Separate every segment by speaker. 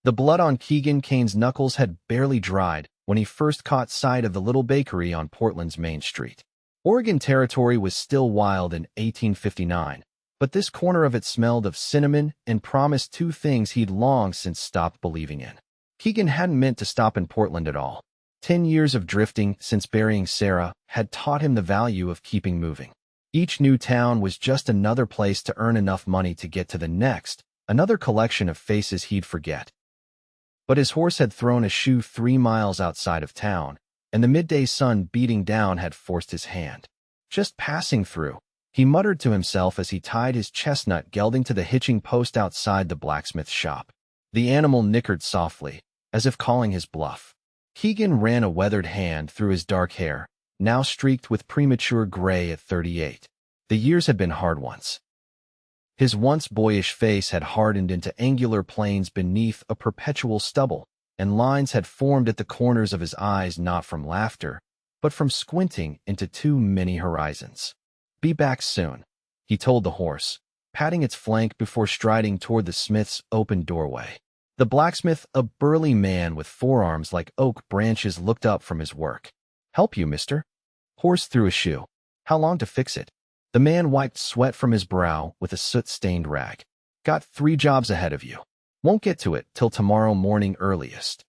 Speaker 1: The blood on Keegan Kane's knuckles had barely dried when he first caught sight of the little bakery on Portland's Main Street. Oregon Territory was still wild in 1859, but this corner of it smelled of cinnamon and promised two things he'd long since stopped believing in. Keegan hadn't meant to stop in Portland at all. 10 years of drifting since burying Sarah had taught him the value of keeping moving. Each new town was just another place to earn enough money to get to the next, another collection of faces he'd forget. But his horse had thrown a shoe 3 miles outside of town, and the midday sun beating down had forced his hand. Just passing through, he muttered to himself as he tied his chestnut gelding to the hitching post outside the blacksmith shop. The animal nickered softly, as if calling his bluff. Keegan ran a weathered hand through his dark hair, now streaked with premature gray at 38. The years had been hard ones. His once boyish face had hardened into angular planes beneath a perpetual stubble, and lines had formed at the corners of his eyes not from laughter, but from squinting into too many horizons. "Be back soon," he told the horse, patting its flank before striding toward the smith's open doorway. The blacksmith, a burly man with forearms like oak branches, looked up from his work. "Help you, mister?" Horse threw a shoe. "How long to fix it?" The man wiped sweat from his brow with a soot-stained rag. "Got 3 jobs ahead of you. Won't get to it till tomorrow morning earliest."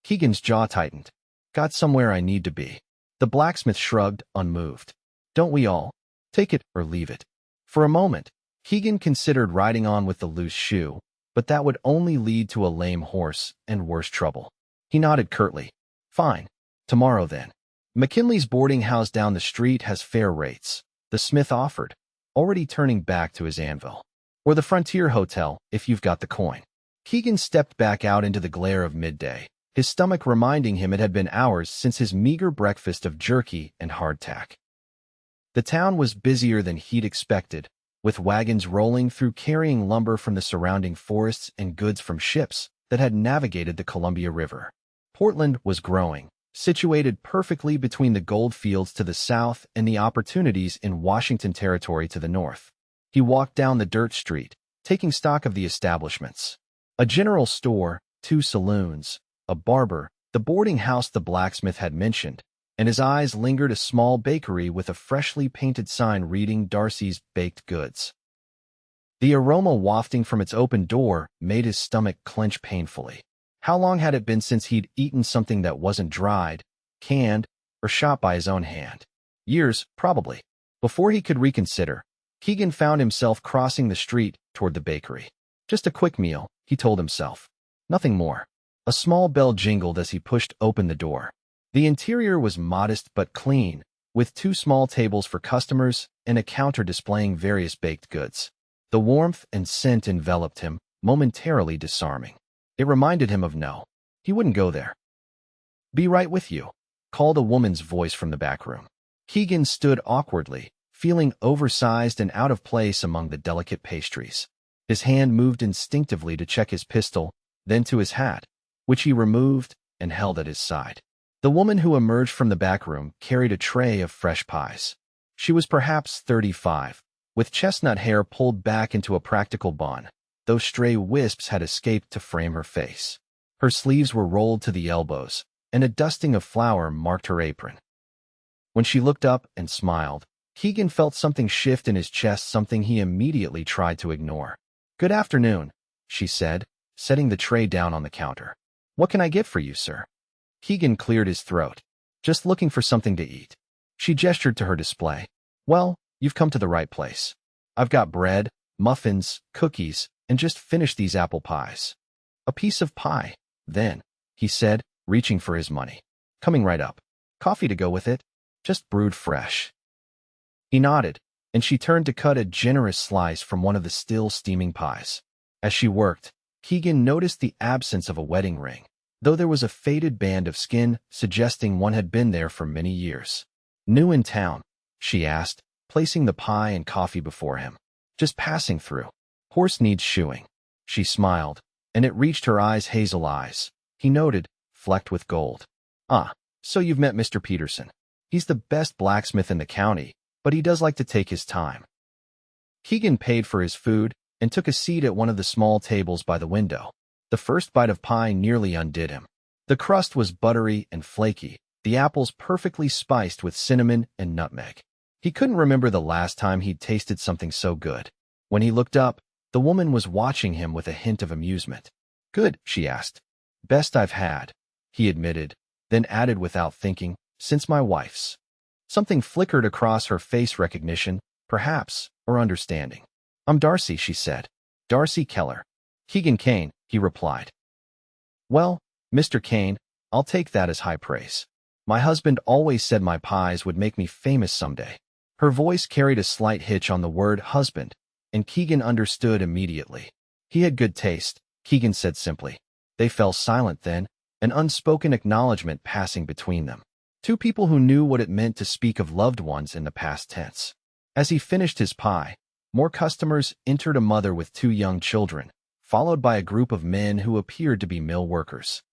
Speaker 1: Keegan's jaw tightened. "Got somewhere I need to be." The blacksmith shrugged, unmoved. "Don't we all? Take it or leave it." For a moment, Keegan considered riding on with the loose shoe, but that would only lead to a lame horse and worse trouble. He nodded curtly. "Fine. Tomorrow then. McKinley's boarding house down the street has fair rates," the smith offered, already turning back to his anvil. "Or the Frontier Hotel, if you've got the coin." Keegan stepped back out into the glare of midday, his stomach reminding him it had been hours since his meager breakfast of jerky and hardtack. The town was busier than he'd expected, with wagons rolling through carrying lumber from the surrounding forests and goods from ships that had navigated the Columbia River. Portland was growing, situated perfectly between the gold fields to the south and the opportunities in Washington Territory to the north. He walked down the dirt street, taking stock of the establishments. A general store, 2 saloons, a barber, the boarding house the blacksmith had mentioned, and his eyes lingered a small bakery with a freshly painted sign reading Darcy's Baked Goods. The aroma wafting from its open door made his stomach clench painfully. How long had it been since he'd eaten something that wasn't dried, canned, or shot by his own hand? Years, probably. Before he could reconsider, Keegan found himself crossing the street toward the bakery. Just a quick meal, he told himself. Nothing more. A small bell jingled as he pushed open the door. The interior was modest but clean, with 2 small tables for customers and a counter displaying various baked goods. The warmth and scent enveloped him, momentarily disarming. It reminded him of no. He wouldn't go there. "Be right with you," called a woman's voice from the back room. Keegan stood awkwardly, feeling oversized and out of place among the delicate pastries. His hand moved instinctively to check his pistol, then to his hat, which he removed and held at his side. The woman who emerged from the back room carried a tray of fresh pies. She was perhaps 35, with chestnut hair pulled back into a practical bun, though stray wisps had escaped to frame her face. Her sleeves were rolled to the elbows, and a dusting of flour marked her apron. When she looked up and smiled, Keegan felt something shift in his chest, something he immediately tried to ignore. "Good afternoon," she said, setting the tray down on the counter. "What can I get for you, sir?" Keegan cleared his throat. "Just looking for something to eat." She gestured to her display. "Well, you've come to the right place. I've got bread, muffins, cookies, and just finished these apple pies." "A piece of pie, then," he said, reaching for his money. "Coming right up. Coffee to go with it? Just brewed fresh." He nodded, and she turned to cut a generous slice from one of the still steaming pies. As she worked, Keegan noticed the absence of a wedding ring, though there was a faded band of skin suggesting one had been there for many years. "New in town?" she asked, placing the pie and coffee before him. "Just passing through. Horse needs shoeing." She smiled, and it reached her hazel eyes. He noted, flecked with gold. "Ah, so you've met Mr. Peterson. He's the best blacksmith in the county, but he does like to take his time." Keegan paid for his food and took a seat at one of the small tables by the window. The first bite of pie nearly undid him. The crust was buttery and flaky, the apples perfectly spiced with cinnamon and nutmeg. He couldn't remember the last time he'd tasted something so good. When he looked up, the woman was watching him with a hint of amusement. "Good," she asked. "Best I've had," he admitted, then added without thinking, "since my wife's." Something flickered across her face, recognition, perhaps, or understanding. "I'm Darcy," she said. "Darcy Keller." "Keegan Kane," he replied. "Well, Mr. Kane, I'll take that as high praise. My husband always said my pies would make me famous someday." Her voice carried a slight hitch on the word husband, and Keegan understood immediately. He had good taste, Keegan said simply. They fell silent then, an unspoken acknowledgement passing between them. Two people who knew what it meant to speak of loved ones in the past tense. As he finished his pie, more customers entered, a mother with two young children, followed by a group of men who appeared to be mill workers.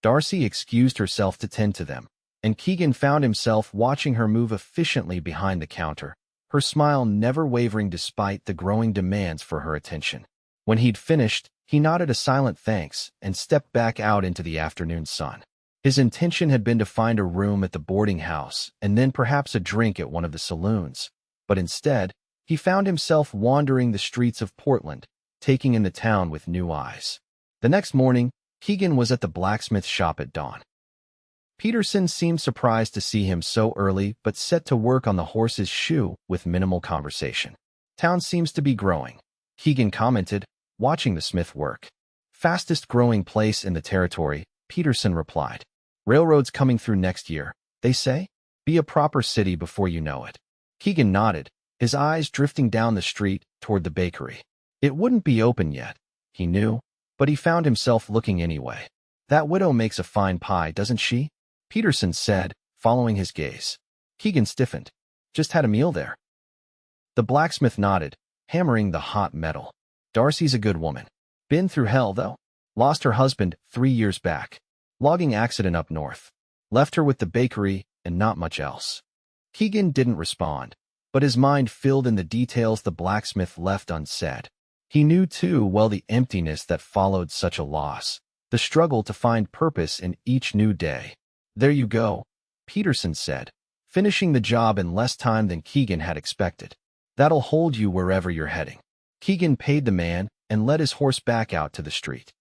Speaker 1: Darcy excused herself to tend to them, and Keegan found himself watching her move efficiently behind the counter, her smile never wavering despite the growing demands for her attention. When he'd finished, he nodded a silent thanks and stepped back out into the afternoon sun. His intention had been to find a room at the boarding house and then perhaps a drink at one of the saloons, but instead, he found himself wandering the streets of Portland, taking in the town with new eyes. The next morning, Keegan was at the blacksmith shop at dawn. Peterson seemed surprised to see him so early but set to work on the horse's shoe with minimal conversation. "Town seems to be growing," Keegan commented, watching the smith work. "Fastest growing place in the territory," Peterson replied. "Railroad's coming through next year, they say? Be a proper city before you know it." Keegan nodded, his eyes drifting down the street toward the bakery. It wouldn't be open yet, he knew, but he found himself looking anyway. "That widow makes a fine pie, doesn't she?" Peterson said, following his gaze. Keegan stiffened. "Just had a meal there." The blacksmith nodded, hammering the hot metal. "Darcy's a good woman. Been through hell, though. Lost her husband 3 years back. Logging accident up north. Left her with the bakery and not much else." Keegan didn't respond, but his mind filled in the details the blacksmith left unsaid. He knew too well the emptiness that followed such a loss, the struggle to find purpose in each new day. "There you go," Peterson said, finishing the job in less time than Keegan had expected. "That'll hold you wherever you're heading." Keegan paid the man and led his horse back out to the street.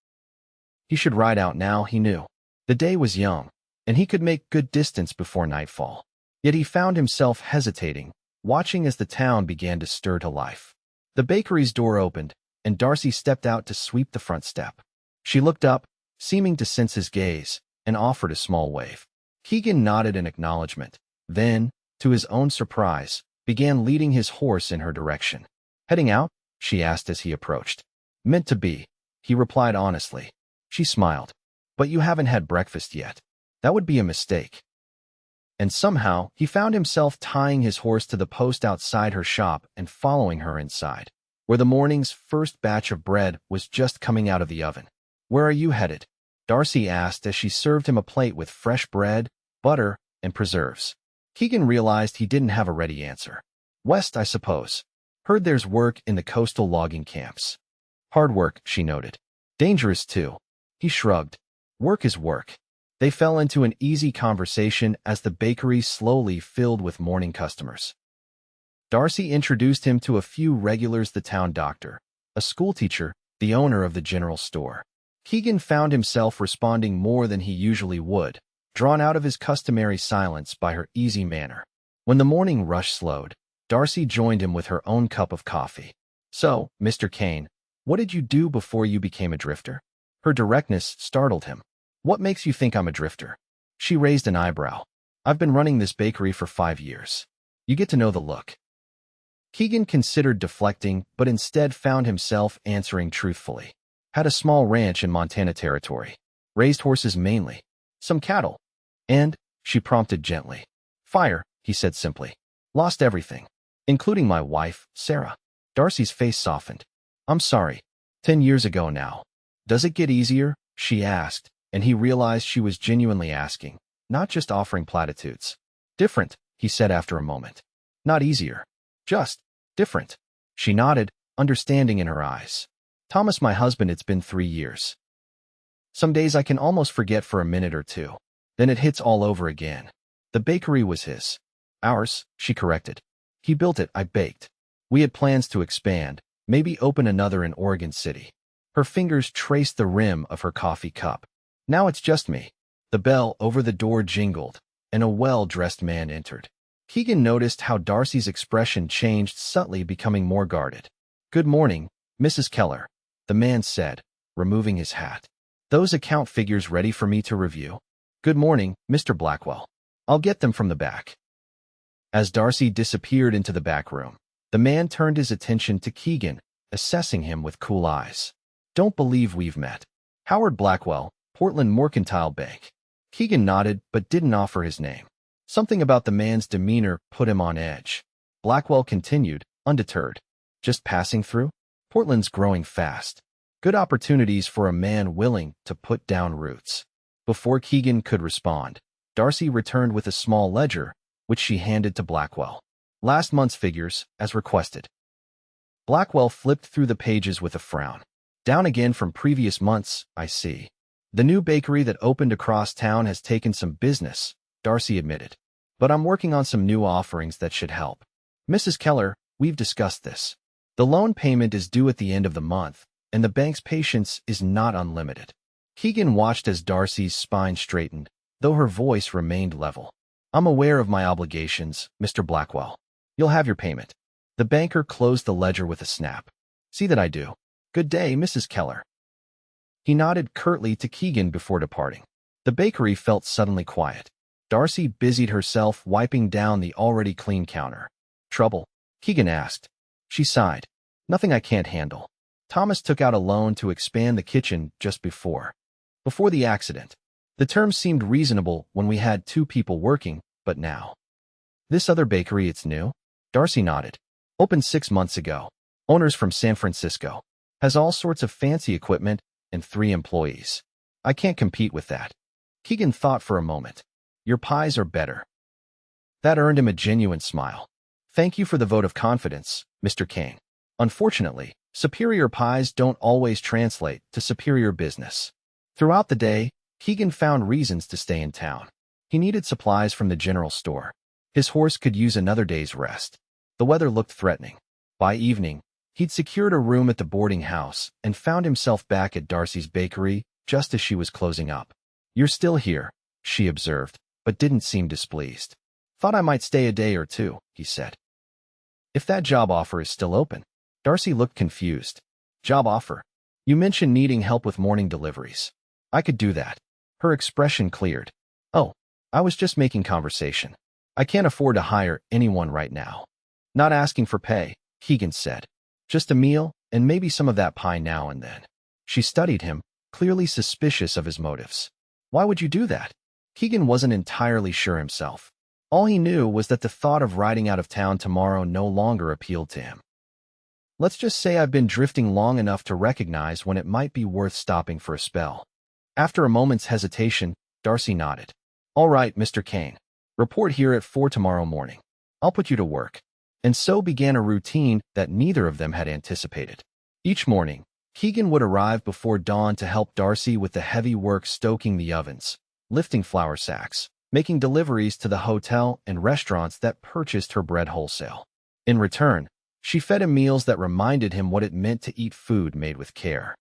Speaker 1: He should ride out now, he knew. The day was young, and he could make good distance before nightfall. Yet he found himself hesitating, watching as the town began to stir to life. The bakery's door opened, and Darcy stepped out to sweep the front step. She looked up, seeming to sense his gaze, and offered a small wave. Keegan nodded in acknowledgement, then, to his own surprise, began leading his horse in her direction. "Heading out?" she asked as he approached. "Meant to be," he replied honestly. She smiled. "But you haven't had breakfast yet. That would be a mistake." And somehow, he found himself tying his horse to the post outside her shop and following her inside, where the morning's first batch of bread was just coming out of the oven. "Where are you headed?" Darcy asked as she served him a plate with fresh bread, butter, and preserves. Keegan realized he didn't have a ready answer. "West, I suppose. Heard there's work in the coastal logging camps." "Hard work," she noted. "Dangerous, too." He shrugged. "Work is work." They fell into an easy conversation as the bakery slowly filled with morning customers. Darcy introduced him to a few regulars: the town doctor, a schoolteacher, the owner of the general store. Keegan found himself responding more than he usually would, drawn out of his customary silence by her easy manner. When the morning rush slowed, Darcy joined him with her own cup of coffee. "So, Mr. Kane, what did you do before you became a drifter?" Her directness startled him. "What makes you think I'm a drifter?" She raised an eyebrow. "I've been running this bakery for 5 years. You get to know the look." Keegan considered deflecting, but instead found himself answering truthfully. "Had a small ranch in Montana Territory. Raised horses mainly. Some cattle. And," she prompted gently. "Fire," he said simply. "Lost everything. Including my wife, Sarah." Darcy's face softened. "I'm sorry. 10 years ago now. Does it get easier?" she asked, and he realized she was genuinely asking, not just offering platitudes. "Different," he said after a moment. "Not easier. Just different." She nodded, understanding in her eyes. "Thomas, my husband, it's been 3 years. Some days I can almost forget for a minute or two. Then it hits all over again. The bakery was his. Ours, she corrected. He built it, I baked. We had plans to expand, maybe open another in Oregon City. Her fingers traced the rim of her coffee cup. Now it's just me. The bell over the door jingled, and a well-dressed man entered. Keegan noticed how Darcy's expression changed subtly, becoming more guarded. "Good morning, Mrs. Keller," the man said, removing his hat. "Those account figures ready for me to review?" "Good morning, Mr. Blackwell. I'll get them from the back." As Darcy disappeared into the back room, the man turned his attention to Keegan, assessing him with cool eyes. "Don't believe we've met. Howard Blackwell, Portland Mercantile Bank." Keegan nodded but didn't offer his name. Something about the man's demeanor put him on edge. Blackwell continued, undeterred. "Just passing through? Portland's growing fast. Good opportunities for a man willing to put down roots." Before Keegan could respond, Darcy returned with a small ledger, which she handed to Blackwell. "Last month's figures, as requested." Blackwell flipped through the pages with a frown. "Down again from previous months, I see. The new bakery that opened across town has taken some business," Darcy admitted. "But I'm working on some new offerings that should help. Mrs. Keller, we've discussed this. The loan payment is due at the end of the month, and the bank's patience is not unlimited." Keegan watched as Darcy's spine straightened, though her voice remained level. "I'm aware of my obligations, Mr. Blackwell. You'll have your payment." The banker closed the ledger with a snap. "See that I do. Good day, Mrs. Keller." He nodded curtly to Keegan before departing. The bakery felt suddenly quiet. Darcy busied herself wiping down the already clean counter. "Trouble?" Keegan asked. She sighed. "Nothing I can't handle. Thomas took out a loan to expand the kitchen just before the accident. The terms seemed reasonable when we had 2 people working, but now." "This other bakery, it's new?" Darcy nodded. "Opened 6 months ago. Owners from San Francisco. Has all sorts of fancy equipment and 3 employees. I can't compete with that." Keegan thought for a moment. "Your pies are better." That earned him a genuine smile. "Thank you for the vote of confidence, Mr. Kane. Unfortunately, superior pies don't always translate to superior business." Throughout the day, Keegan found reasons to stay in town. He needed supplies from the general store. His horse could use another day's rest. The weather looked threatening. By evening, he'd secured a room at the boarding house and found himself back at Darcy's bakery just as she was closing up. "You're still here," she observed, but didn't seem displeased. "Thought I might stay a day or 2, he said. "If that job offer is still open." Darcy looked confused. "Job offer? You mentioned needing help with morning deliveries." "I could do that." Her expression cleared. "Oh, I was just making conversation. I can't afford to hire anyone right now." "Not asking for pay," Keegan said. "Just a meal, and maybe some of that pie now and then." She studied him, clearly suspicious of his motives. Why would you do that? Keegan wasn't entirely sure himself. All he knew was that the thought of riding out of town tomorrow no longer appealed to him. "Let's just say I've been drifting long enough to recognize when it might be worth stopping for a spell." After a moment's hesitation, Darcy nodded. "All right, Mr. Kane. Report here at 4 tomorrow morning. I'll put you to work." And so began a routine that neither of them had anticipated. Each morning, Keegan would arrive before dawn to help Darcy with the heavy work stoking the ovens, lifting flour sacks, making deliveries to the hotel and restaurants that purchased her bread wholesale. In return, she fed him meals that reminded him what it meant to eat food made with care.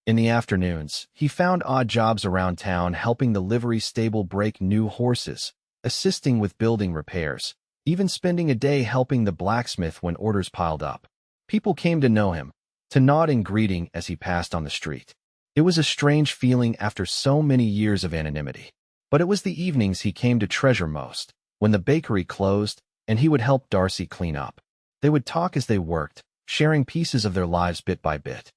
Speaker 1: In the afternoons, he found odd jobs around town helping the livery stable break new horses, assisting with building repairs, even spending a day helping the blacksmith when orders piled up. People came to know him, to nod in greeting as he passed on the street. It was a strange feeling after so many years of anonymity. But it was the evenings he came to treasure most, when the bakery closed and he would help Darcy clean up. They would talk as they worked, sharing pieces of their lives bit by bit.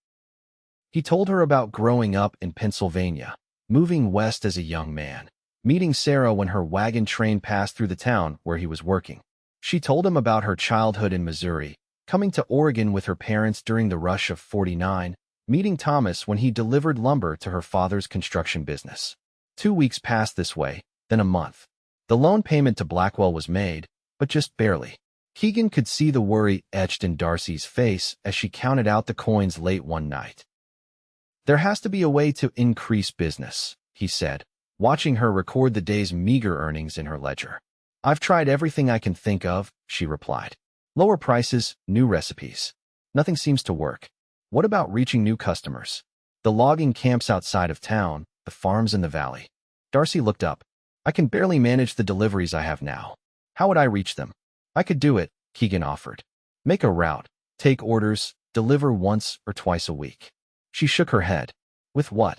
Speaker 1: He told her about growing up in Pennsylvania, moving west as a young man, meeting Sarah when her wagon train passed through the town where he was working. She told him about her childhood in Missouri, coming to Oregon with her parents during the rush of '49, meeting Thomas when he delivered lumber to her father's construction business. 2 weeks passed this way, then a month. The loan payment to Blackwell was made, but just barely. Keegan could see the worry etched in Darcy's face as she counted out the coins late one night. There has to be a way to increase business, he said, watching her record the day's meager earnings in her ledger. I've tried everything I can think of, she replied. Lower prices, new recipes. Nothing seems to work. What about reaching new customers? The logging camps outside of town, the farms in the valley. Darcy looked up. I can barely manage the deliveries I have now. How would I reach them? I could do it, Keegan offered. Make a route, take orders, deliver once or twice a week. She shook her head. With what?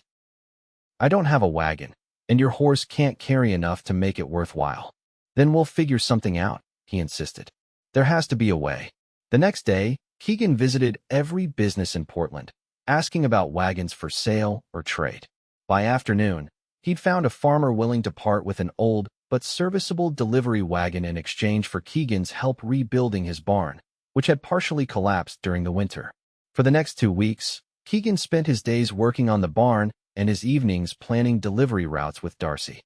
Speaker 1: I don't have a wagon, and your horse can't carry enough to make it worthwhile. Then we'll figure something out, he insisted. There has to be a way. The next day, Keegan visited every business in Portland, asking about wagons for sale or trade. By afternoon, he'd found a farmer willing to part with an old but serviceable delivery wagon in exchange for Keegan's help rebuilding his barn, which had partially collapsed during the winter. For the next 2 weeks, Keegan spent his days working on the barn and his evenings planning delivery routes with Darcy.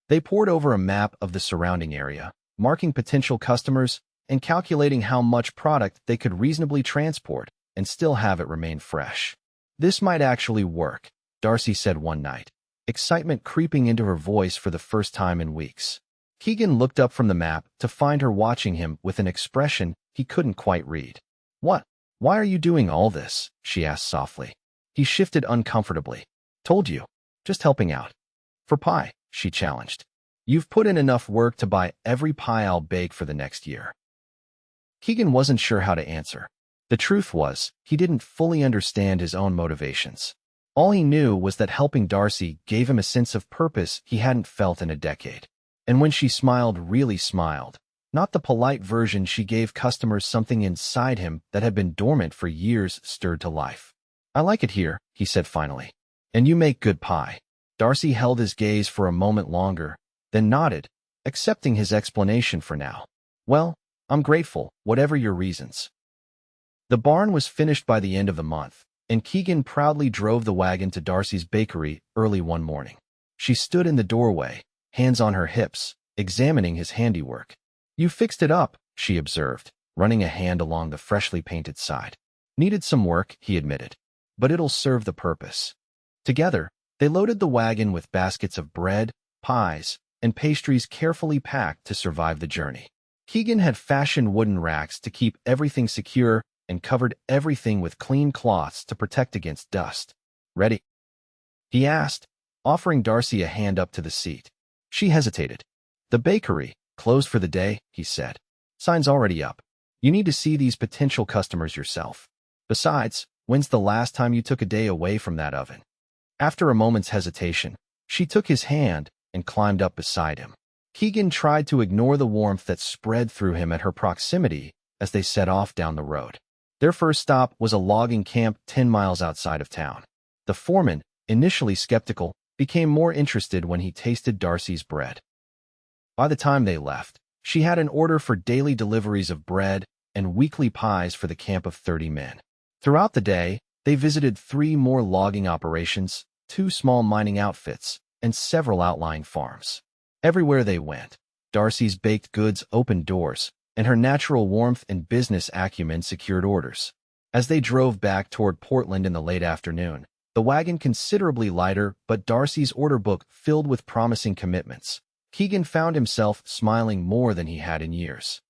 Speaker 1: They pored over a map of the surrounding area, marking potential customers and calculating how much product they could reasonably transport and still have it remain fresh. This might actually work, Darcy said one night, excitement creeping into her voice for the first time in weeks. Keegan looked up from the map to find her watching him with an expression he couldn't quite read. What? Why are you doing all this? She asked softly. He shifted uncomfortably. Told you. Just helping out. For pie, she challenged. You've put in enough work to buy every pie I'll bake for the next year. Keegan wasn't sure how to answer. The truth was, he didn't fully understand his own motivations. All he knew was that helping Darcy gave him a sense of purpose he hadn't felt in a decade. And when she smiled, really smiled, not the polite version she gave customers, something inside him that had been dormant for years stirred to life. I like it here, he said finally. And you make good pie. Darcy held his gaze for a moment longer, then nodded, accepting his explanation for now. Well, I'm grateful, whatever your reasons. The barn was finished by the end of the month, and Keegan proudly drove the wagon to Darcy's bakery early one morning. She stood in the doorway, hands on her hips, examining his handiwork. You fixed it up, she observed, running a hand along the freshly painted side. Needed some work, he admitted, but it'll serve the purpose. Together, they loaded the wagon with baskets of bread, pies, and pastries carefully packed to survive the journey. Keegan had fashioned wooden racks to keep everything secure and covered everything with clean cloths to protect against dust. Ready? He asked, offering Darcy a hand up to the seat. She hesitated. The bakery, closed for the day, he said. Sign's already up. You need to see these potential customers yourself. Besides, when's the last time you took a day away from that oven? After a moment's hesitation, she took his hand and climbed up beside him. Keegan tried to ignore the warmth that spread through him at her proximity as they set off down the road. Their first stop was a logging camp 10 miles outside of town. The foreman, initially skeptical, became more interested when he tasted Darcy's bread. By the time they left, she had an order for daily deliveries of bread and weekly pies for the camp of 30 men. Throughout the day, they visited 3 more logging operations, 2 small mining outfits, and several outlying farms. Everywhere they went, Darcy's baked goods opened doors, and her natural warmth and business acumen secured orders. As they drove back toward Portland in the late afternoon, the wagon considerably lighter but Darcy's order book filled with promising commitments, Keegan found himself smiling more than he had in years.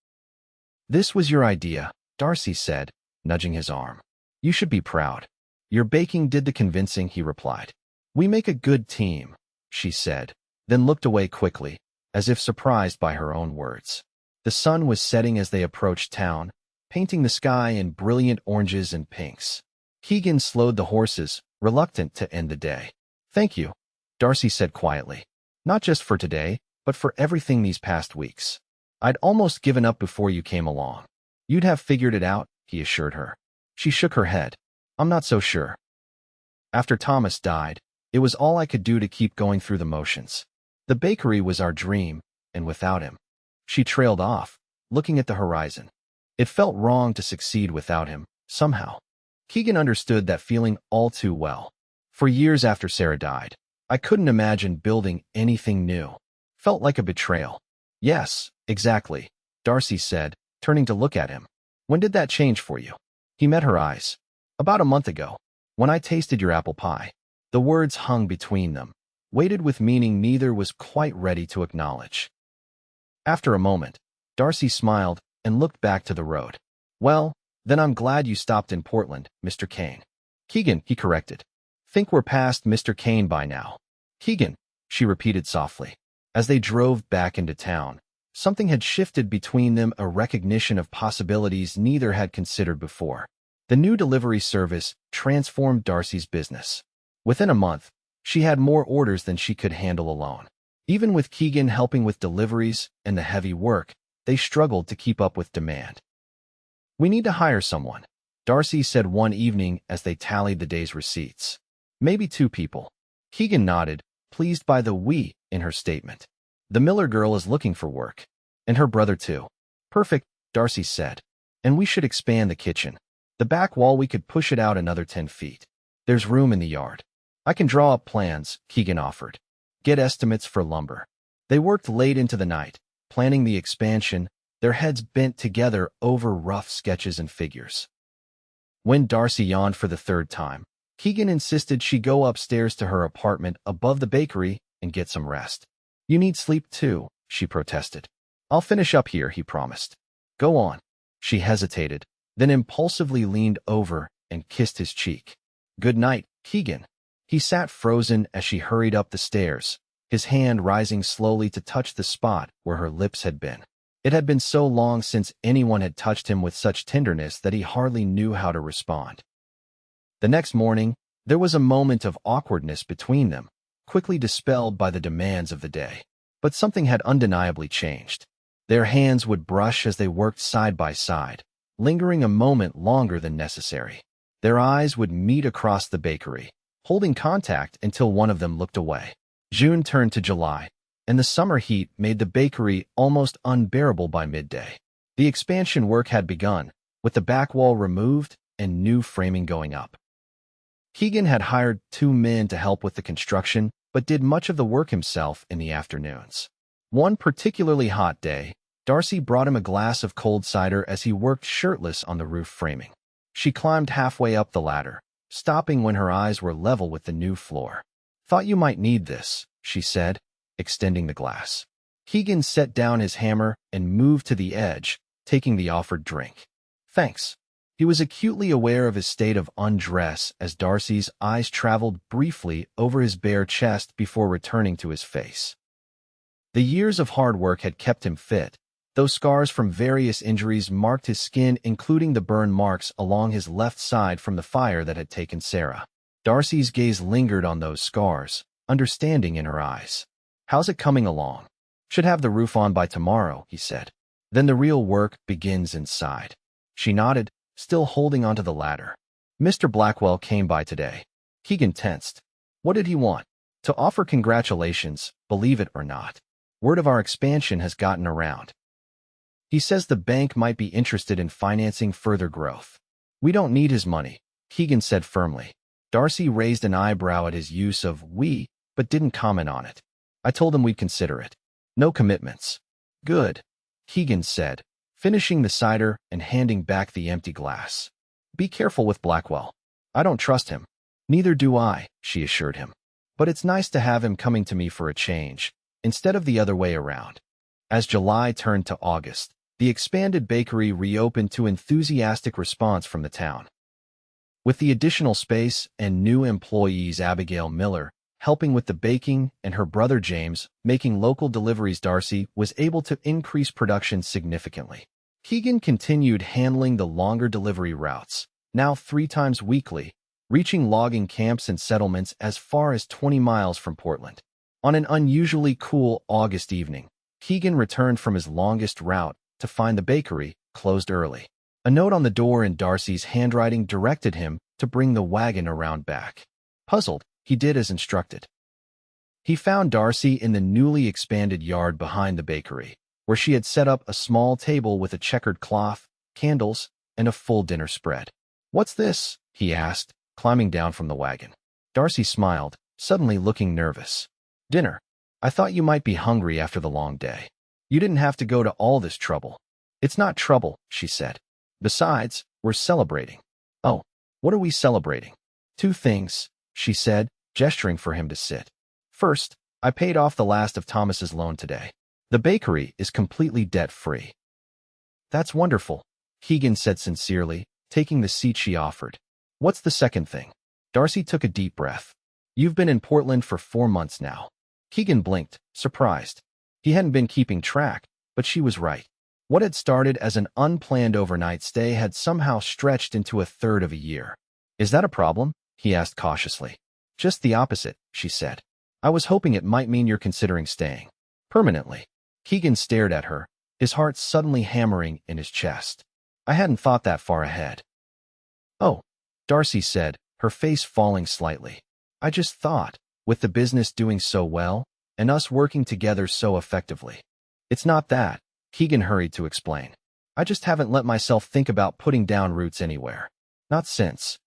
Speaker 1: This was your idea, Darcy said, nudging his arm. You should be proud. Your baking did the convincing, he replied. We make a good team, she said, then looked away quickly, as if surprised by her own words. The sun was setting as they approached town, painting the sky in brilliant oranges and pinks. Keegan slowed the horses, reluctant to end the day. Thank you, Darcy said quietly. Not just for today, but for everything these past weeks. I'd almost given up before you came along. You'd have figured it out, he assured her. She shook her head. I'm not so sure. After Thomas died, it was all I could do to keep going through the motions. The bakery was our dream, and without him. She trailed off, looking at the horizon. It felt wrong to succeed without him, somehow. Keegan understood that feeling all too well. For years after Sarah died, I couldn't imagine building anything new. Felt like a betrayal. Yes, exactly, Darcy said, turning to look at him. When did that change for you? He met her eyes. About a month ago, When I tasted your apple pie. The words hung between them, weighted with meaning neither was quite ready to acknowledge. After a moment, Darcy smiled and looked back to the road. Well, then I'm glad you stopped in Portland, Mr. Kane. Keegan, he corrected. Think we're past Mr. Kane by now. Keegan, she repeated softly. As they drove back into town, something had shifted between them, a recognition of possibilities neither had considered before. The new delivery service transformed Darcy's business. Within a month, she had more orders than she could handle alone. Even with Keegan helping with deliveries and the heavy work, they struggled to keep up with demand. We need to hire someone, Darcy said one evening as they tallied the day's receipts. Maybe 2 people. Keegan nodded, pleased by the "we" in her statement. The Miller girl is looking for work. And her brother too. Perfect, Darcy said. And we should expand the kitchen. The back wall we could push it out another 10 feet. There's room in the yard. I can draw up plans, Keegan offered. Get estimates for lumber. They worked late into the night, planning the expansion, their heads bent together over rough sketches and figures. When Darcy yawned for the 3rd time, Keegan insisted she go upstairs to her apartment above the bakery and get some rest. You need sleep too, she protested. I'll finish up here, he promised. Go on. She hesitated, then impulsively leaned over and kissed his cheek. Good night, Keegan. He sat frozen as she hurried up the stairs, his hand rising slowly to touch the spot where her lips had been. It had been so long since anyone had touched him with such tenderness that he hardly knew how to respond. The next morning, there was a moment of awkwardness between them, quickly dispelled by the demands of the day. But something had undeniably changed. Their hands would brush as they worked side by side, lingering a moment longer than necessary. Their eyes would meet across the bakery, holding contact until one of them looked away. June turned to July, and the summer heat made the bakery almost unbearable by midday. The expansion work had begun, with the back wall removed and new framing going up. Keegan had hired 2 men to help with the construction, but did much of the work himself in the afternoons. One particularly hot day, Darcy brought him a glass of cold cider as he worked shirtless on the roof framing. She climbed halfway up the ladder, stopping when her eyes were level with the new floor. Thought you might need this, she said, extending the glass. Keegan set down his hammer and moved to the edge, taking the offered drink. Thanks. He was acutely aware of his state of undress as Darcy's eyes traveled briefly over his bare chest before returning to his face. The years of hard work had kept him fit, though scars from various injuries marked his skin, including the burn marks along his left side from the fire that had taken Sarah. Darcy's gaze lingered on those scars, understanding in her eyes. How's it coming along? Should have the roof on by tomorrow, he said. Then the real work begins inside. She nodded, still holding onto the ladder. Mr. Blackwell came by today. Keegan tensed. What did he want? To offer congratulations, believe it or not. Word of our expansion has gotten around. He says the bank might be interested in financing further growth. We don't need his money, Keegan said firmly. Darcy raised an eyebrow at his use of "we," but didn't comment on it. I told him we'd consider it. No commitments. Good, Keegan said, finishing the cider and handing back the empty glass. Be careful with Blackwell. I don't trust him. Neither do I, she assured him. But it's nice to have him coming to me for a change, instead of the other way around. As July turned to August, the expanded bakery reopened to enthusiastic response from the town. With the additional space and new employees, Abigail Miller helping with the baking and her brother James making local deliveries, Darcy was able to increase production significantly. Keegan continued handling the longer delivery routes, now 3 times weekly, reaching logging camps and settlements as far as 20 miles from Portland. On an unusually cool August evening, Keegan returned from his longest route to find the bakery closed early. A note on the door in Darcy's handwriting directed him to bring the wagon around back. Puzzled, he did as instructed. He found Darcy in the newly expanded yard behind the bakery, where she had set up a small table with a checkered cloth, candles, and a full dinner spread. What's this? He asked, climbing down from the wagon. Darcy smiled, suddenly looking nervous. Dinner. I thought you might be hungry after the long day. You didn't have to go to all this trouble. It's not trouble, she said. Besides, we're celebrating. Oh, what are we celebrating? 2 things, she said, gesturing for him to sit. First, I paid off the last of Thomas's loan today. The bakery is completely debt-free. That's wonderful, Keegan said sincerely, taking the seat she offered. What's the second thing? Darcy took a deep breath. You've been in Portland for 4 months now. Keegan blinked, surprised. He hadn't been keeping track, but she was right. What had started as an unplanned overnight stay had somehow stretched into a third of a year. Is that a problem? He asked cautiously. Just the opposite, she said. I was hoping it might mean you're considering staying permanently. Keegan stared at her, his heart suddenly hammering in his chest. I hadn't thought that far ahead. Oh, Darcy said, her face falling slightly. I just thought, with the business doing so well, and us working together so effectively. It's not that, Keegan hurried to explain. I just haven't let myself think about putting down roots anywhere. Not since.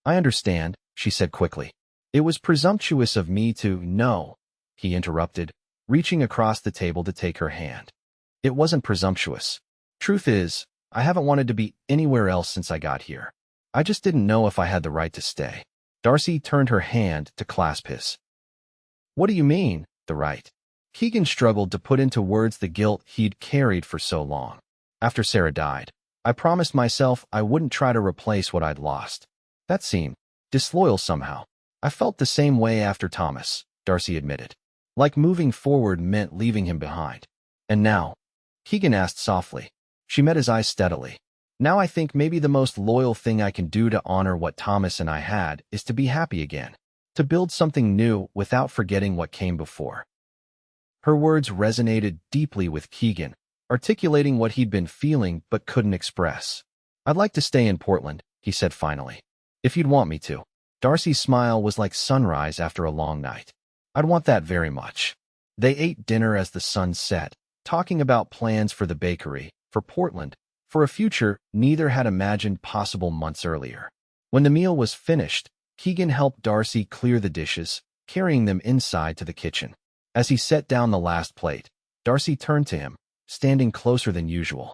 Speaker 1: I understand, she said quickly. It was presumptuous of me to no, he interrupted, reaching across the table to take her hand. It wasn't presumptuous. Truth is, I haven't wanted to be anywhere else since I got here. I just didn't know if I had the right to stay. Darcy turned her hand to clasp his. What do you mean, the right? Keegan struggled to put into words the guilt he'd carried for so long. After Sarah died, I promised myself I wouldn't try to replace what I'd lost. That seemed disloyal somehow. I felt the same way after Thomas, Darcy admitted. Like moving forward meant leaving him behind. And now? Keegan asked softly. She met his eyes steadily. Now I think maybe the most loyal thing I can do to honor what Thomas and I had is to be happy again. To build something new without forgetting what came before. Her words resonated deeply with Keegan, articulating what he'd been feeling but couldn't express. I'd like to stay in Portland, he said finally. If you'd want me to. Darcy's smile was like sunrise after a long night. I'd want that very much. They ate dinner as the sun set, talking about plans for the bakery, for Portland, for a future neither had imagined possible months earlier. When the meal was finished, Keegan helped Darcy clear the dishes, carrying them inside to the kitchen. As he set down the last plate, Darcy turned to him, standing closer than usual.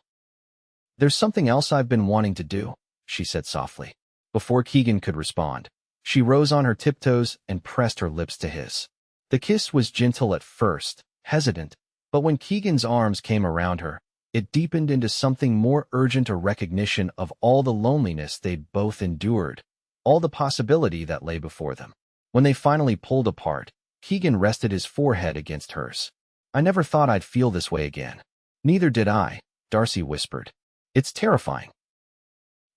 Speaker 1: There's something else I've been wanting to do, she said softly. Before Keegan could respond, she rose on her tiptoes and pressed her lips to his. The kiss was gentle at first, hesitant, but when Keegan's arms came around her, it deepened into something more urgent, a recognition of all the loneliness they'd both endured, all the possibility that lay before them. When they finally pulled apart, Keegan rested his forehead against hers. I never thought I'd feel this way again. Neither did I, Darcy whispered. It's terrifying.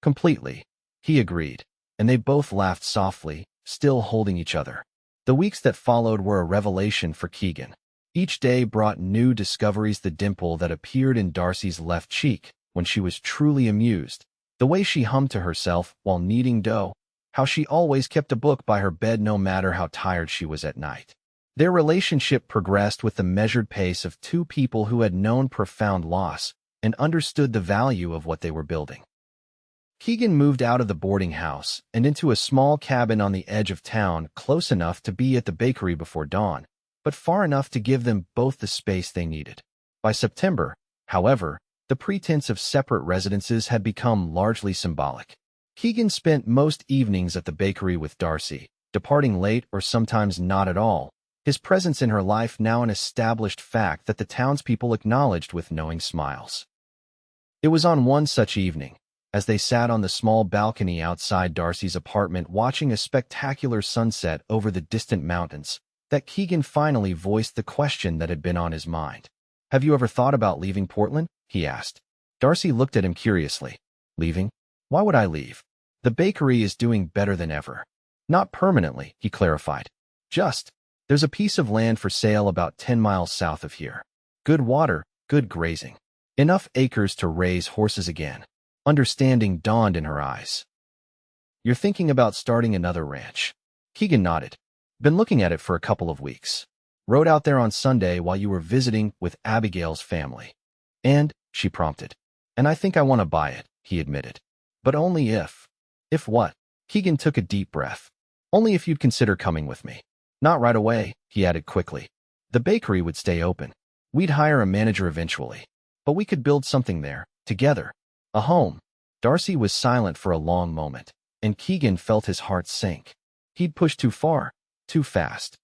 Speaker 1: Completely, he agreed, and they both laughed softly, still holding each other. The weeks that followed were a revelation for Keegan. Each day brought new discoveries, the dimple that appeared in Darcy's left cheek when she was truly amused, the way she hummed to herself while kneading dough, how she always kept a book by her bed no matter how tired she was at night. Their relationship progressed with the measured pace of two people who had known profound loss and understood the value of what they were building. Keegan moved out of the boarding house and into a small cabin on the edge of town, close enough to be at the bakery before dawn, but far enough to give them both the space they needed. By September, however, the pretense of separate residences had become largely symbolic. Keegan spent most evenings at the bakery with Darcy, departing late or sometimes not at all, his presence in her life now an established fact that the townspeople acknowledged with knowing smiles. It was on one such evening, as they sat on the small balcony outside Darcy's apartment watching a spectacular sunset over the distant mountains, that Keegan finally voiced the question that had been on his mind. Have you ever thought about leaving Portland? He asked. Darcy looked at him curiously. Leaving? Why would I leave? The bakery is doing better than ever. Not permanently, he clarified. There's a piece of land for sale about 10 miles south of here. Good water, good grazing. Enough acres to raise horses again. Understanding dawned in her eyes. You're thinking about starting another ranch? Keegan nodded. Been looking at it for a couple of weeks. Rode out there on Sunday while you were visiting with Abigail's family. And, she prompted. And I think I want to buy it, he admitted. But only if. If what? Keegan took a deep breath. Only if you'd consider coming with me. Not right away, he added quickly. The bakery would stay open. We'd hire a manager eventually. But we could build something there, together. A home. Darcy was silent for a long moment. and Keegan felt his heart sink. He'd pushed too far, too fast.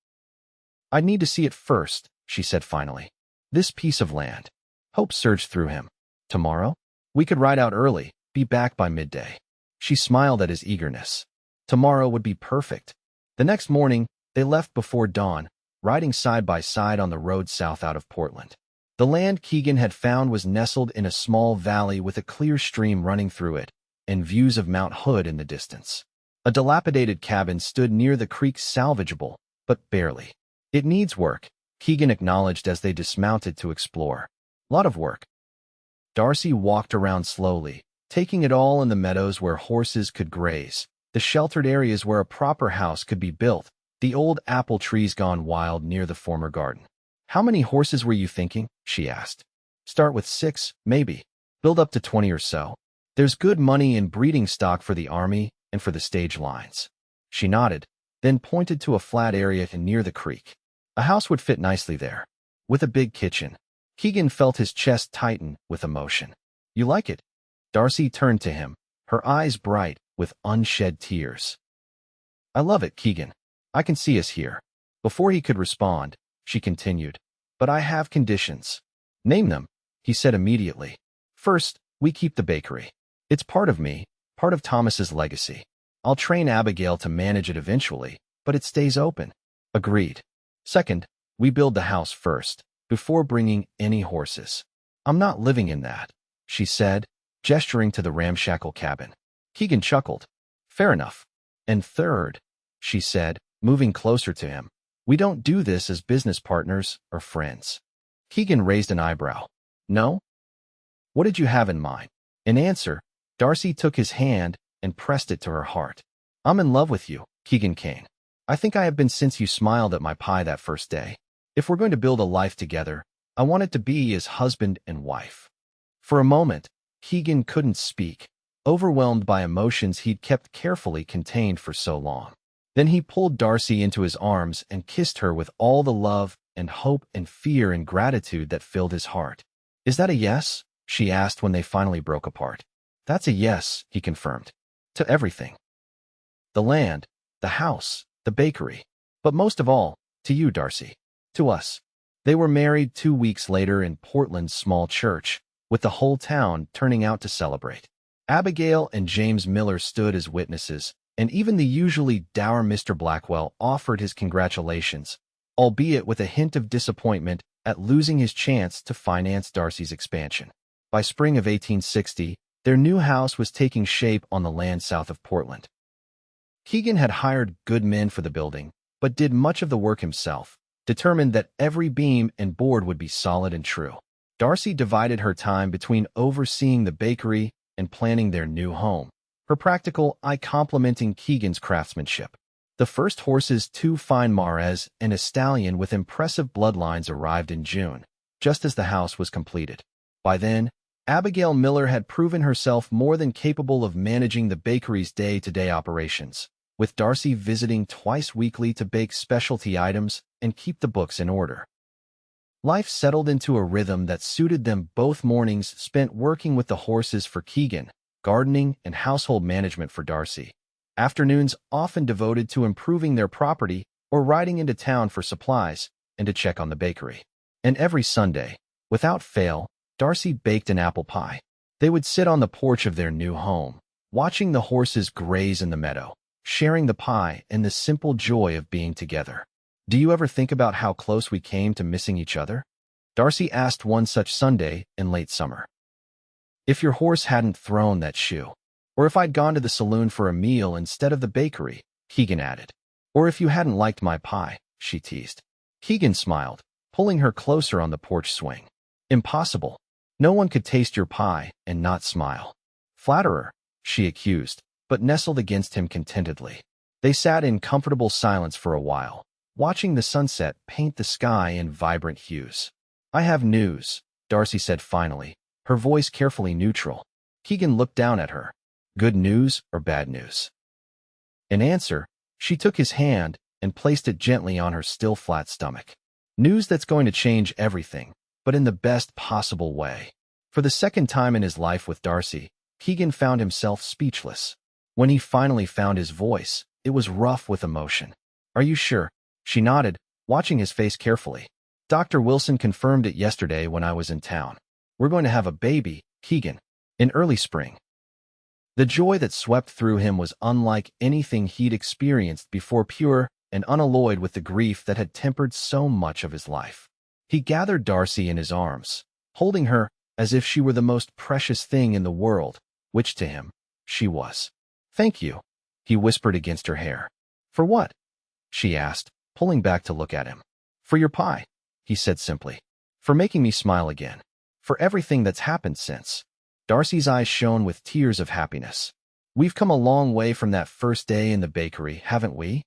Speaker 1: "I'd need to see it first," she said finally. "This piece of land." Hope surged through him. "Tomorrow? We could ride out early, be back by midday." She smiled at his eagerness. Tomorrow would be perfect. The next morning, they left before dawn, riding side by side on the road south out of Portland. The land Keegan had found was nestled in a small valley with a clear stream running through it, and views of Mount Hood in the distance. A dilapidated cabin stood near the creek, salvageable, but barely. "It needs work," Keegan acknowledged as they dismounted to explore. "Lot of work." Darcy walked around slowly, taking it all in: the meadows where horses could graze, the sheltered areas where a proper house could be built, the old apple trees gone wild near the former garden. "How many horses were you thinking?" she asked. "Start with 6, maybe. Build up to 20 or so. There's good money in breeding stock for the army and for the stage lines." She nodded, then pointed to a flat area near the creek. "A house would fit nicely there, with a big kitchen." Keegan felt his chest tighten with emotion. "You like it?" Darcy turned to him, her eyes bright with unshed tears. "I love it, Keegan. I can see us here." Before he could respond, she continued, "But I have conditions." "Name them," he said immediately. "First, we keep the bakery. It's part of me, part of Thomas's legacy. I'll train Abigail to manage it eventually, but it stays open." "Agreed." "Second, we build the house first, before bringing any horses." "I'm not living in that," she said, gesturing to the ramshackle cabin. Keegan chuckled. "Fair enough." "And third," she said, moving closer to him, "we don't do this as business partners or friends." Keegan raised an eyebrow. "No? What did you have in mind?" In answer, Darcy took his hand and pressed it to her heart. "I'm in love with you, Keegan Kane. I think I have been since you smiled at my pie that first day. If we're going to build a life together, I want it to be as husband and wife." For a moment, Keegan couldn't speak, overwhelmed by emotions he'd kept carefully contained for so long. Then he pulled Darcy into his arms and kissed her with all the love and hope and fear and gratitude that filled his heart. "Is that a yes?" she asked when they finally broke apart. "That's a yes," he confirmed. "To everything. The land, the house, the bakery. But most of all, to you, Darcy. To us." They were married 2 weeks later in Portland's small church, with the whole town turning out to celebrate. Abigail and James Miller stood as witnesses, and even the usually dour Mr. Blackwell offered his congratulations, albeit with a hint of disappointment at losing his chance to finance Darcy's expansion. By spring of 1860, their new house was taking shape on the land south of Portland. Keegan had hired good men for the building, but did much of the work himself, determined that every beam and board would be solid and true. Darcy divided her time between overseeing the bakery and planning their new home, her practical eye complementing Keegan's craftsmanship. The first horses, 2 fine mares and a stallion with impressive bloodlines, arrived in June, just as the house was completed. By then, Abigail Miller had proven herself more than capable of managing the bakery's day-to-day operations, with Darcy visiting twice weekly to bake specialty items and keep the books in order. Life settled into a rhythm that suited them both. Mornings spent working with the horses for Keegan, gardening and household management for Darcy. Afternoons often devoted to improving their property or riding into town for supplies and to check on the bakery. And every Sunday, without fail, Darcy baked an apple pie. They would sit on the porch of their new home, watching the horses graze in the meadow, sharing the pie and the simple joy of being together. "Do you ever think about how close we came to missing each other?" Darcy asked one such Sunday in late summer. "If your horse hadn't thrown that shoe, or if I'd gone to the saloon for a meal instead of the bakery," Keegan added. "Or if you hadn't liked my pie," she teased. Keegan smiled, pulling her closer on the porch swing. "Impossible. No one could taste your pie and not smile." "Flatterer," she accused, but nestled against him contentedly. They sat in comfortable silence for a while, watching the sunset paint the sky in vibrant hues. "I have news," Darcy said finally, her voice carefully neutral. Keegan looked down at her. "Good news or bad news?" In answer, she took his hand and placed it gently on her still flat stomach. "News that's going to change everything, but in the best possible way." For the second time in his life with Darcy, Keegan found himself speechless. When he finally found his voice, it was rough with emotion. "Are you sure?" She nodded, watching his face carefully. "Dr. Wilson confirmed it yesterday when I was in town. We're going to have a baby, Keegan, in early spring." The joy that swept through him was unlike anything he'd experienced before, pure and unalloyed with the grief that had tempered so much of his life. He gathered Darcy in his arms, holding her as if she were the most precious thing in the world, which to him, she was. "Thank you," he whispered against her hair. "For what?" she asked, pulling back to look at him. "For your pie," he said simply. "For making me smile again. For everything that's happened since." Darcy's eyes shone with tears of happiness. "We've come a long way from that first day in the bakery, haven't we?"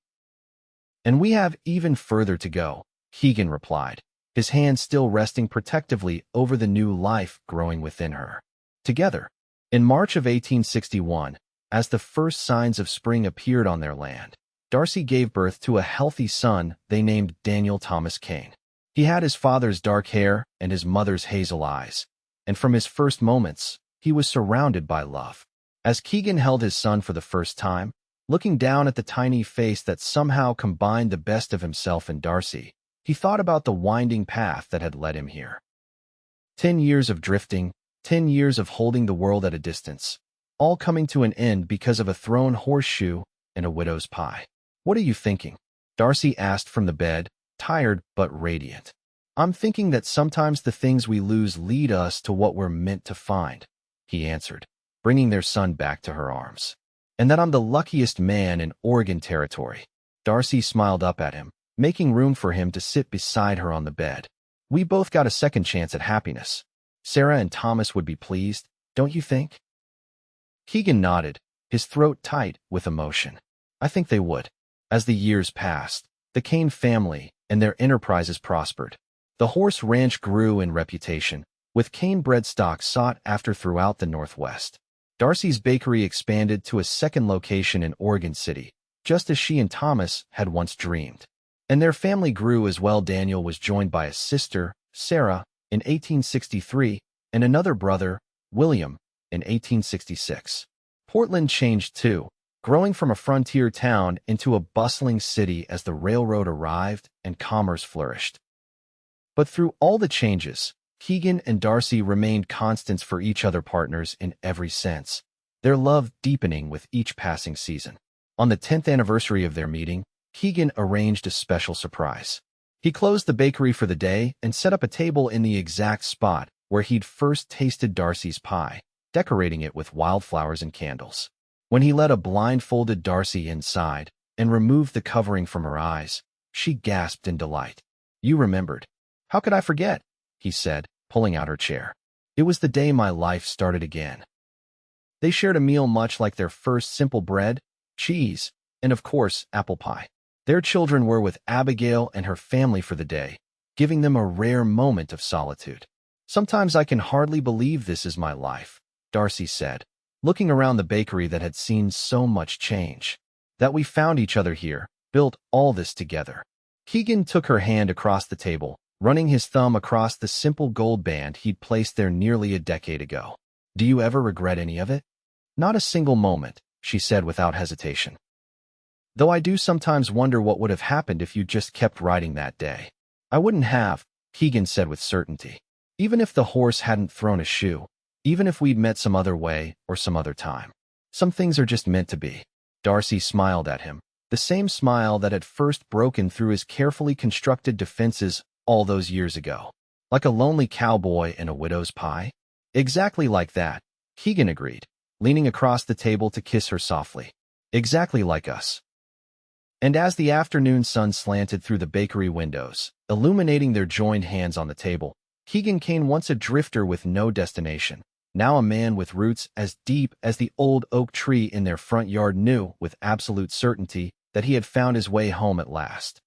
Speaker 1: "And we have even further to go," Keegan replied, his hand still resting protectively over the new life growing within her. Together, in March of 1861, as the first signs of spring appeared on their land, Darcy gave birth to a healthy son they named Daniel Thomas Kane. He had his father's dark hair and his mother's hazel eyes, and from his first moments, he was surrounded by love. As Keegan held his son for the first time, looking down at the tiny face that somehow combined the best of himself and Darcy, he thought about the winding path that had led him here. 10 years of drifting, 10 years of holding the world at a distance, all coming to an end because of a thrown horseshoe and a widow's pie. "What are you thinking?" Darcy asked from the bed, tired but radiant. "I'm thinking that sometimes the things we lose lead us to what we're meant to find," he answered, bringing their son back to her arms. "And that I'm the luckiest man in Oregon Territory." Darcy smiled up at him, making room for him to sit beside her on the bed. "We both got a second chance at happiness. Sarah and Thomas would be pleased, don't you think?" Keegan nodded, his throat tight with emotion. "I think they would." As the years passed, the Kane family and their enterprises prospered. The horse ranch grew in reputation, with Kane bred stock sought after throughout the Northwest. Darcy's bakery expanded to a second location in Oregon City, just as she and Thomas had once dreamed. And their family grew as well. Daniel was joined by a sister, Sarah, in 1863, and another brother, William, in 1866. Portland changed too, growing from a frontier town into a bustling city as the railroad arrived and commerce flourished. But through all the changes, Keegan and Darcy remained constants for each other, partners in every sense, their love deepening with each passing season. On the 10th anniversary of their meeting, Keegan arranged a special surprise. He closed the bakery for the day and set up a table in the exact spot where he'd first tasted Darcy's pie, decorating it with wildflowers and candles. When he led a blindfolded Darcy inside and removed the covering from her eyes, she gasped in delight. "You remembered." "How could I forget?" he said, pulling out her chair. "It was the day my life started again." They shared a meal much like their first: simple bread, cheese, and of course, apple pie. Their children were with Abigail and her family for the day, giving them a rare moment of solitude. "Sometimes I can hardly believe this is my life," Darcy said, looking around the bakery that had seen so much change. "That we found each other here, built all this together." Keegan took her hand across the table, running his thumb across the simple gold band he'd placed there nearly a decade ago. "Do you ever regret any of it?" "Not a single moment," she said without hesitation. "Though I do sometimes wonder what would have happened if you just kept riding that day." "I wouldn't have," Keegan said with certainty. "Even if the horse hadn't thrown a shoe, even if we'd met some other way or some other time. Some things are just meant to be." Darcy smiled at him, the same smile that had first broken through his carefully constructed defenses all those years ago. "Like a lonely cowboy and a widow's pie?" "Exactly like that," Keegan agreed, leaning across the table to kiss her softly. "Exactly like us." And as the afternoon sun slanted through the bakery windows, illuminating their joined hands on the table, Keegan Kane, once a drifter with no destination, now a man with roots as deep as the old oak tree in their front yard, knew with absolute certainty that he had found his way home at last.